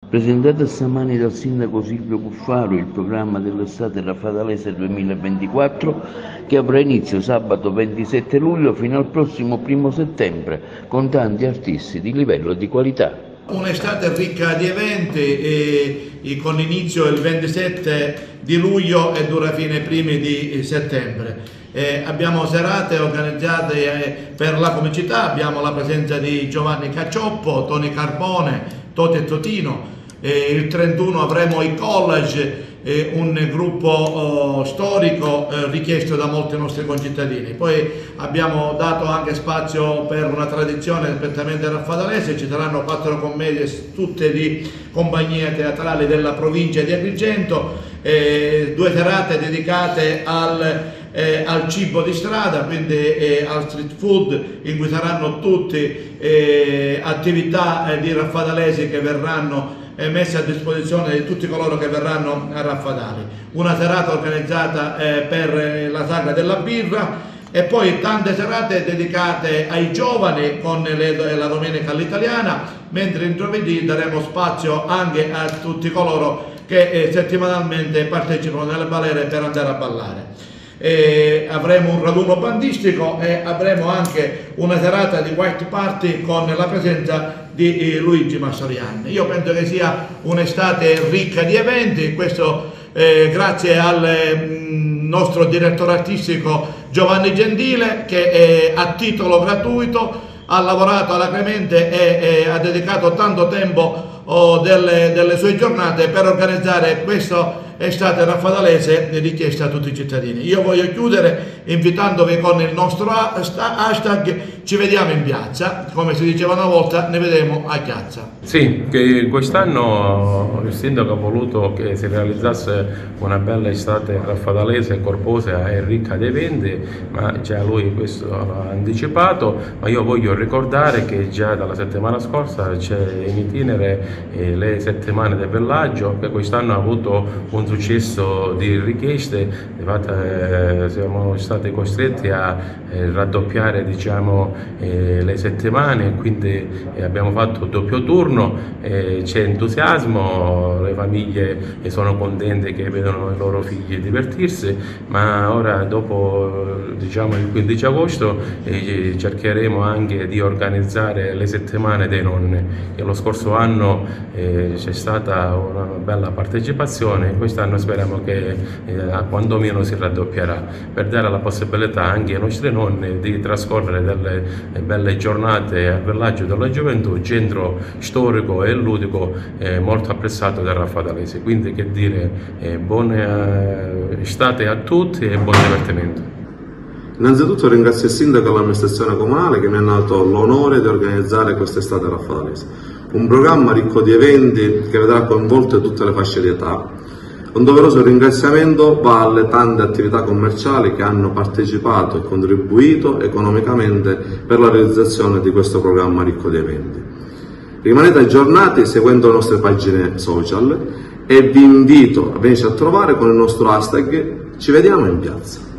Presentato stamani dal sindaco Silvio Cuffaro il programma dell'estate raffadalese 2024 che avrà inizio sabato 27 luglio fino al prossimo 1 settembre con tanti artisti di livello e di qualità. Un'estate ricca di eventi con inizio il 27 di luglio e dura fino ai primi di settembre. Abbiamo serate organizzate per la comicità, abbiamo la presenza di Giovanni Cacioppo, Toni Carbone, Toti e Totino. Il 31 avremo i College, un gruppo storico richiesto da molti nostri concittadini. Poi abbiamo dato anche spazio per una tradizione prettamente raffadalese, ci saranno 4 commedie tutte di compagnie teatrali della provincia di Agrigento, 2 serate dedicate al cibo di strada, quindi al street food, in cui saranno tutte attività di raffadalesi che verranno messe a disposizione di tutti coloro che verranno a Raffadali. Una serata organizzata per la sagra della birra e poi tante serate dedicate ai giovani con la domenica all'italiana, mentre in giovedì daremo spazio anche a tutti coloro che settimanalmente partecipano nelle balere per andare a ballare. Avremo un raduno bandistico e avremo anche una serata di white party con la presenza di Luigi Massarian. Io penso che sia un'estate ricca di eventi, questo grazie al nostro direttore artistico Giovanni Gentile che a titolo gratuito ha lavorato alacremente e ha dedicato tanto tempo delle sue giornate per organizzare questo estate raffadalese richiesta a tutti i cittadini. Io voglio chiudere invitandovi con il nostro hashtag ci vediamo in piazza, come si diceva una volta, ne vedremo a piazza. Sì, che quest'anno il sindaco ha voluto che si realizzasse una bella estate raffadalese, corposa e ricca di eventi, ma già lui questo l'ha anticipato, ma io voglio ricordare che già dalla settimana scorsa c'è in itinere le settimane del villaggio, che quest'anno ha avuto un successo di richieste, siamo stati costretti a raddoppiare, diciamo, le settimane, quindi abbiamo fatto doppio turno, c'è entusiasmo, le famiglie sono contente che vedono i loro figli divertirsi, ma ora dopo, diciamo, il 15 agosto cercheremo anche di organizzare le settimane dei nonni, che lo scorso anno c'è stata una bella partecipazione, quest'anno speriamo che quantomeno si raddoppierà, per dare la possibilità anche ai nostri nonni di trascorrere delle belle giornate al villaggio della gioventù, centro storico e ludico molto apprezzato dai raffadalesi. Quindi che dire, buona estate a tutti e buon divertimento. Innanzitutto ringrazio il sindaco e l'amministrazione comunale che mi hanno dato l'onore di organizzare quest'estate raffadalese, un programma ricco di eventi che vedrà coinvolte tutte le fasce di età. Un doveroso ringraziamento va alle tante attività commerciali che hanno partecipato e contribuito economicamente per la realizzazione di questo programma ricco di eventi. Rimanete aggiornati seguendo le nostre pagine social e vi invito a venirci a trovare con il nostro hashtag ci vediamo in piazza.